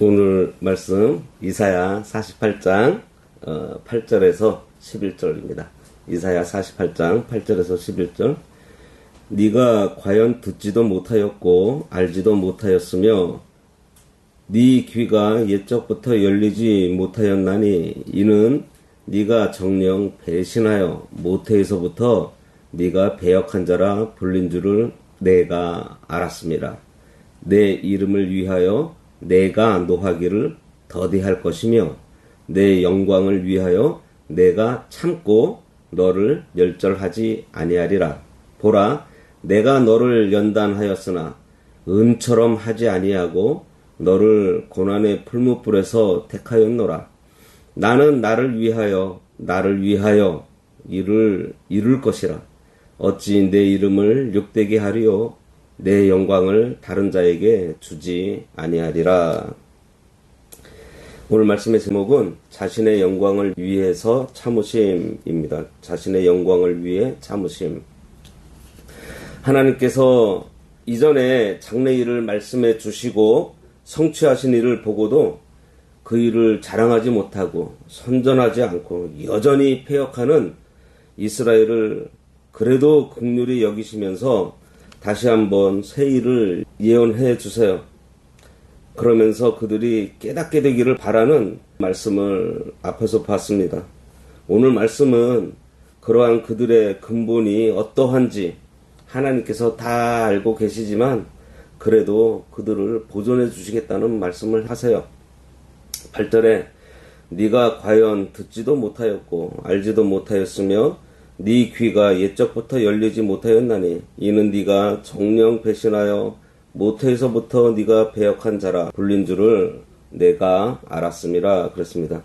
오늘 말씀 이사야 48장 8절에서 11절입니다. 이사야 48장 8절에서 11절. 네가 과연 듣지도 못하였고 알지도 못하였으며 네 귀가 옛적부터 열리지 못하였나니 이는 네가 정녕 배신하여 모태에서부터 네가 배역한 자라 불린 줄을 내가 알았습니다. 내 이름을 위하여 내가 노하기를 더디할 것이며 내 영광을 위하여 내가 참고 너를 멸절하지 아니하리라. 보라, 내가 너를 연단하였으나 은처럼 하지 아니하고 너를 고난의 풀무불에서 택하였노라. 나는 나를 위하여 이를 이룰 것이라. 어찌 내 이름을 욕되게 하리요 내 영광을 다른 자에게 주지 아니하리라. 오늘 말씀의 제목은 자신의 영광을 위해서 참으심입니다. 자신의 영광을 위해 참으심. 하나님께서 이전에 장래일을 말씀해 주시고 성취하신 일을 보고도 그 일을 자랑하지 못하고 선전하지 않고 여전히 패역하는 이스라엘을 그래도 긍휼히 여기시면서 다시 한번 새 일을 예언해 주세요. 그러면서 그들이 깨닫게 되기를 바라는 말씀을 앞에서 봤습니다. 오늘 말씀은 그러한 그들의 근본이 어떠한지 하나님께서 다 알고 계시지만 그래도 그들을 보존해 주시겠다는 말씀을 하세요. 8절에 네가 과연 듣지도 못하였고 알지도 못하였으며 네 귀가 옛적부터 열리지 못하였나니 이는 네가 정녕 배신하여 모태에서부터 네가 배역한 자라 불린 줄을 내가 알았음이라 그랬습니다.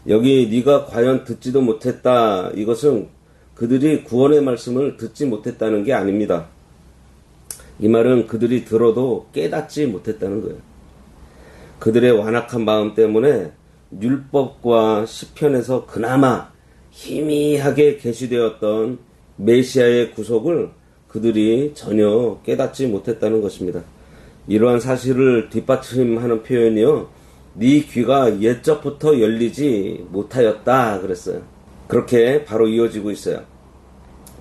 여기 네가 과연 듣지도 못했다, 이것은 그들이 구원의 말씀을 듣지 못했다는 게 아닙니다. 이 말은 그들이 들어도 깨닫지 못했다는 거예요. 그들의 완악한 마음 때문에 율법과 시편에서 그나마 희미하게 계시되었던 메시아의 구속을 그들이 전혀 깨닫지 못했다는 것입니다. 이러한 사실을 뒷받침하는 표현이요, 네 귀가 옛적부터 열리지 못하였다 그랬어요. 그렇게 바로 이어지고 있어요.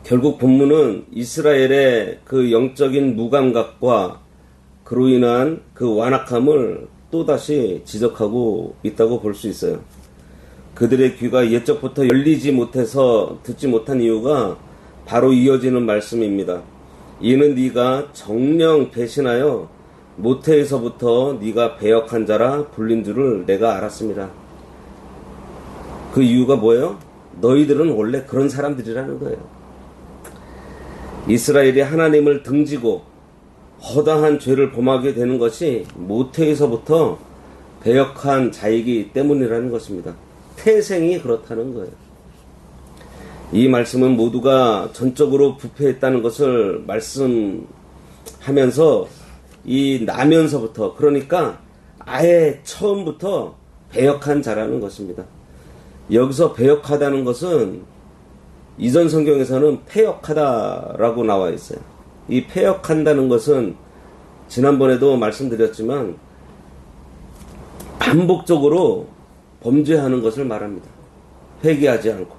결국 본문은 이스라엘의 그 영적인 무감각과 그로 인한 그 완악함을 또다시 지적하고 있다고 볼 수 있어요. 그들의 귀가 옛적부터 열리지 못해서 듣지 못한 이유가 바로 이어지는 말씀입니다. 이는 네가 정녕 배신하여 모태에서부터 네가 배역한 자라 불린 줄을 내가 알았습니다. 그 이유가 뭐예요? 너희들은 원래 그런 사람들이라는 거예요. 이스라엘이 하나님을 등지고 허다한 죄를 범하게 되는 것이 모태에서부터 배역한 자이기 때문이라는 것입니다. 태생이 그렇다는 거예요. 이 말씀은 모두가 전적으로 부패했다는 것을 말씀하면서 이 나면서부터, 그러니까 아예 처음부터 배역한 자라는 것입니다. 여기서 배역하다는 것은 이전 성경에서는 패역하다라고 나와 있어요. 이 패역한다는 것은 지난번에도 말씀드렸지만 반복적으로 범죄하는 것을 말합니다. 회개하지 않고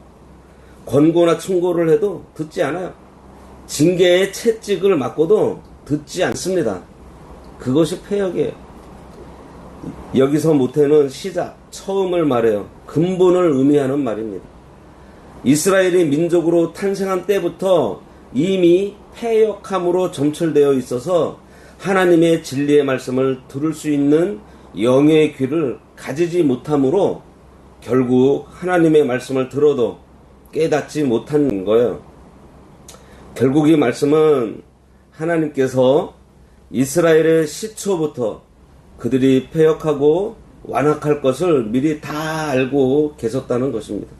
권고나 충고를 해도 듣지 않아요. 징계의 채찍을 맞고도 듣지 않습니다. 그것이 패역이에요. 여기서 모태는 시작, 처음을 말해요. 근본을 의미하는 말입니다. 이스라엘이 민족으로 탄생한 때부터 이미 패역함으로 점철되어 있어서 하나님의 진리의 말씀을 들을 수 있는 영의 귀를 가지지 못함으로 결국 하나님의 말씀을 들어도 깨닫지 못한 거예요. 결국 이 말씀은 하나님께서 이스라엘의 시초부터 그들이 패역하고 완악할 것을 미리 다 알고 계셨다는 것입니다.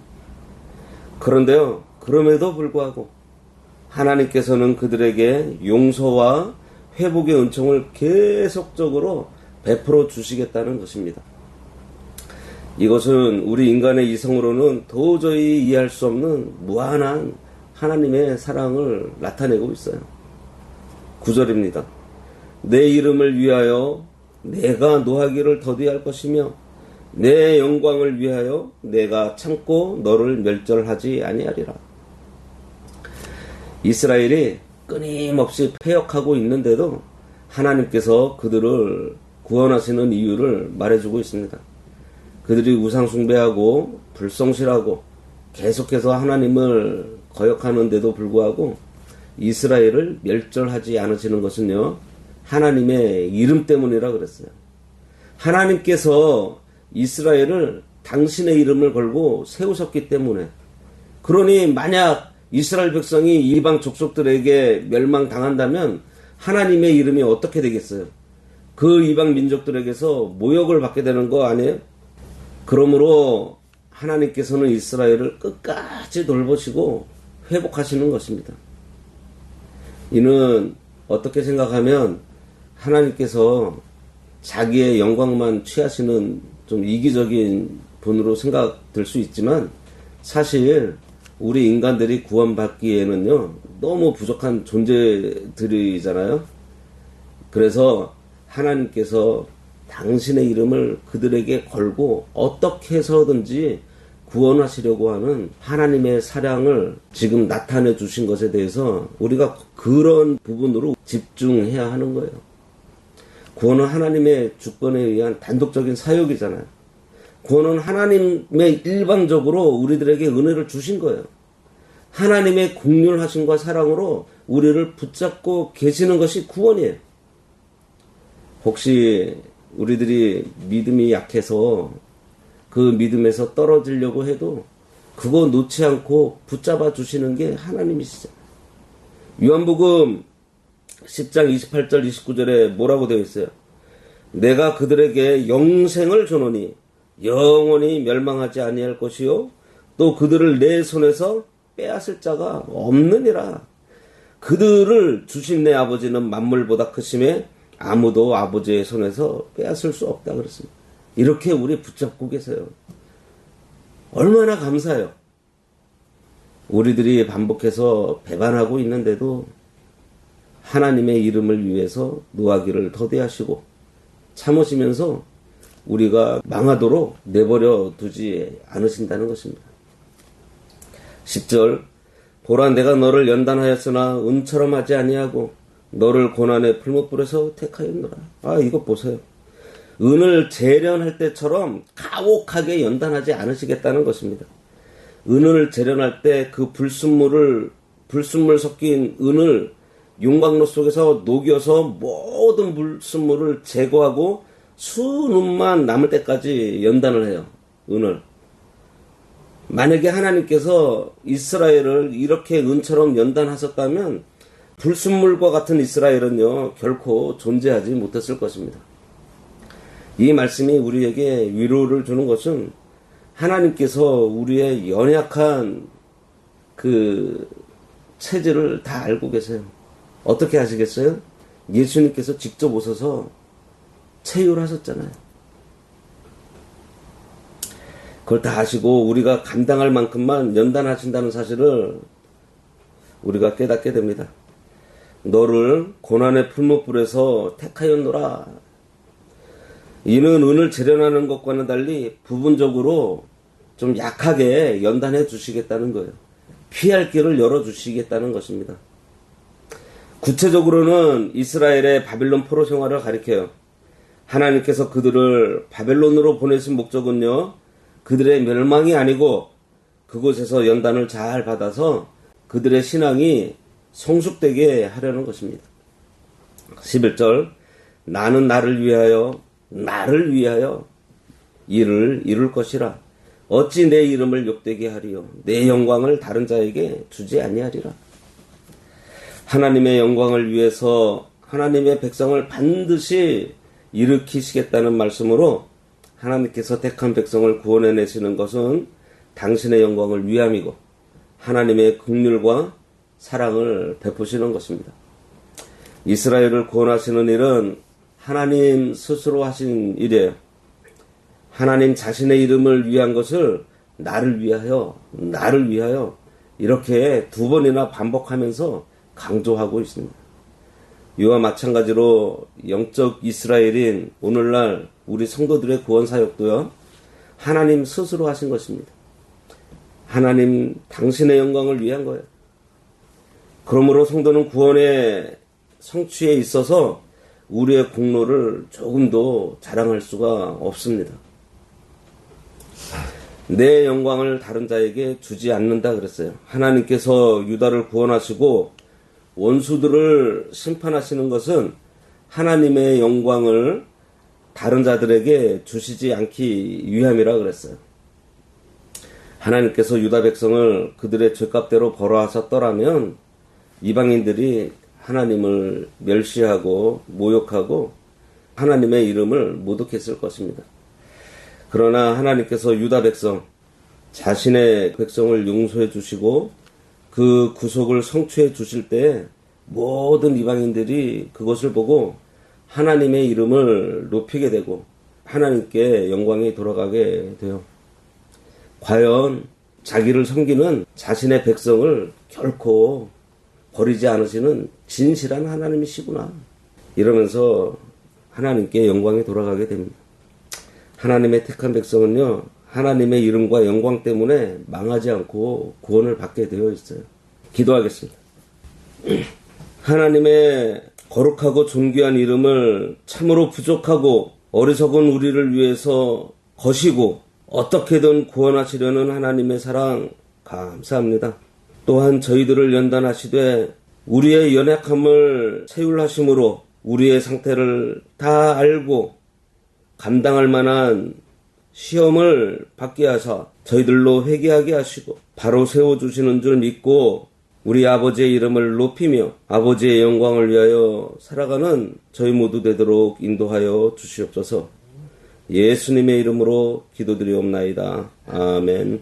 그런데요, 그럼에도 불구하고 하나님께서는 그들에게 용서와 회복의 은총을 계속적으로 베풀어 주시겠다는 것입니다. 이것은 우리 인간의 이성으로는 도저히 이해할 수 없는 무한한 하나님의 사랑을 나타내고 있어요. 9절입니다. 내 이름을 위하여 내가 노하기를 더디할 것이며 내 영광을 위하여 내가 참고 너를 멸절하지 아니하리라. 이스라엘이 끊임없이 패역하고 있는데도 하나님께서 그들을 구원하시는 이유를 말해주고 있습니다. 그들이 우상 숭배하고 불성실하고 계속해서 하나님을 거역하는데도 불구하고 이스라엘을 멸절하지 않으시는 것은요, 하나님의 이름 때문이라 그랬어요. 하나님께서 이스라엘을 당신의 이름을 걸고 세우셨기 때문에, 그러니 만약 이스라엘 백성이 이방 족속들에게 멸망당한다면 하나님의 이름이 어떻게 되겠어요? 그 이방 민족들에게서 모욕을 받게 되는 거 아니에요? 그러므로 하나님께서는 이스라엘을 끝까지 돌보시고 회복하시는 것입니다. 이는 어떻게 생각하면 하나님께서 자기의 영광만 취하시는 좀 이기적인 분으로 생각될 수 있지만, 사실 우리 인간들이 구원받기에는요, 너무 부족한 존재들이잖아요. 그래서 하나님께서 당신의 이름을 그들에게 걸고 어떻게 해서든지 구원하시려고 하는 하나님의 사랑을 지금 나타내 주신 것에 대해서 우리가 그런 부분으로 집중해야 하는 거예요. 구원은 하나님의 주권에 의한 단독적인 사역이잖아요. 구원은 하나님의 일방적으로 우리들에게 은혜를 주신 거예요. 하나님의 긍휼하심과 사랑으로 우리를 붙잡고 계시는 것이 구원이에요. 혹시 우리들이 믿음이 약해서 그 믿음에서 떨어지려고 해도 그거 놓지 않고 붙잡아 주시는 게 하나님이시죠. 요한복음 10장 28절 29절에 뭐라고 되어 있어요? 내가 그들에게 영생을 주노니 영원히 멸망하지 아니할 것이요 또 그들을 내 손에서 빼앗을 자가 없느니라. 그들을 주신 내 아버지는 만물보다 크심에 아무도 아버지의 손에서 빼앗을 수 없다 그랬습니다. 이렇게 우리 붙잡고 계세요. 얼마나 감사해요. 우리들이 반복해서 배반하고 있는데도 하나님의 이름을 위해서 노하기를 더디하시고 참으시면서 우리가 망하도록 내버려 두지 않으신다는 것입니다. 10절 보라 내가 너를 연단하였으나 은처럼 하지 아니하고 너를 고난의 풀무불에서 택하였노라. 이것 보세요. 은을 재련할 때처럼 가혹하게 연단하지 않으시겠다는 것입니다. 은을 재련할 때 그 불순물 섞인 은을 용광로 속에서 녹여서 모든 불순물을 제거하고 수눈만 남을 때까지 연단을 해요. 은을. 만약에 하나님께서 이스라엘을 이렇게 은처럼 연단하셨다면 불순물과 같은 이스라엘은요 결코 존재하지 못했을 것입니다. 이 말씀이 우리에게 위로를 주는 것은 하나님께서 우리의 연약한 그 체질을 다 알고 계세요. 어떻게 하시겠어요? 예수님께서 직접 오셔서 체휼하셨잖아요. 그걸 다 아시고 우리가 감당할 만큼만 연단하신다는 사실을 우리가 깨닫게 됩니다. 너를 고난의 풀무불에서 택하였노라. 이는 은을 재련하는 것과는 달리 부분적으로 좀 약하게 연단해 주시겠다는 거예요. 피할 길을 열어주시겠다는 것입니다. 구체적으로는 이스라엘의 바빌론 포로 생활을 가리켜요. 하나님께서 그들을 바벨론으로 보내신 목적은요, 그들의 멸망이 아니고 그곳에서 연단을 잘 받아서 그들의 신앙이 성숙되게 하려는 것입니다. 11절 나는 나를 위하여 이를 이룰 것이라. 어찌 내 이름을 욕되게 하리요 내 영광을 다른 자에게 주지 아니하리라. 하나님의 영광을 위해서 하나님의 백성을 반드시 일으키시겠다는 말씀으로 하나님께서 택한 백성을 구원해내시는 것은 당신의 영광을 위함이고 하나님의 긍휼과 사랑을 베푸시는 것입니다. 이스라엘을 구원하시는 일은 하나님 스스로 하신 일이에요. 하나님 자신의 이름을 위한 것을 나를 위하여 이렇게 두 번이나 반복하면서 강조하고 있습니다. 이와 마찬가지로 영적 이스라엘인 오늘날 우리 성도들의 구원 사역도요, 하나님 스스로 하신 것입니다. 하나님 당신의 영광을 위한 거예요. 그러므로 성도는 구원의 성취에 있어서 우리의 공로를 조금도 자랑할 수가 없습니다. 내 영광을 다른 자에게 주지 않는다 그랬어요. 하나님께서 유다를 구원하시고 원수들을 심판하시는 것은 하나님의 영광을 다른 자들에게 주시지 않기 위함이라 그랬어요. 하나님께서 유다 백성을 그들의 죄값대로 벌어하셨더라면 이방인들이 하나님을 멸시하고 모욕하고 하나님의 이름을 모독했을 것입니다. 그러나 하나님께서 유다 백성, 자신의 백성을 용서해 주시고 그 구속을 성취해 주실 때 모든 이방인들이 그것을 보고 하나님의 이름을 높이게 되고 하나님께 영광이 돌아가게 돼요. 과연 자기를 섬기는 자신의 백성을 결코 버리지 않으시는 진실한 하나님이시구나, 이러면서 하나님께 영광이 돌아가게 됩니다. 하나님의 택한 백성은요, 하나님의 이름과 영광 때문에 망하지 않고 구원을 받게 되어 있어요. 기도하겠습니다. 하나님의 거룩하고 존귀한 이름을 참으로 부족하고 어리석은 우리를 위해서 거시고 어떻게든 구원하시려는 하나님의 사랑 감사합니다. 또한 저희들을 연단하시되 우리의 연약함을 세율하심으로 우리의 상태를 다 알고 감당할 만한 시험을 받게 하사 저희들로 회개하게 하시고 바로 세워주시는 줄 믿고 우리 아버지의 이름을 높이며 아버지의 영광을 위하여 살아가는 저희 모두 되도록 인도하여 주시옵소서. 예수님의 이름으로 기도드리옵나이다. 아멘.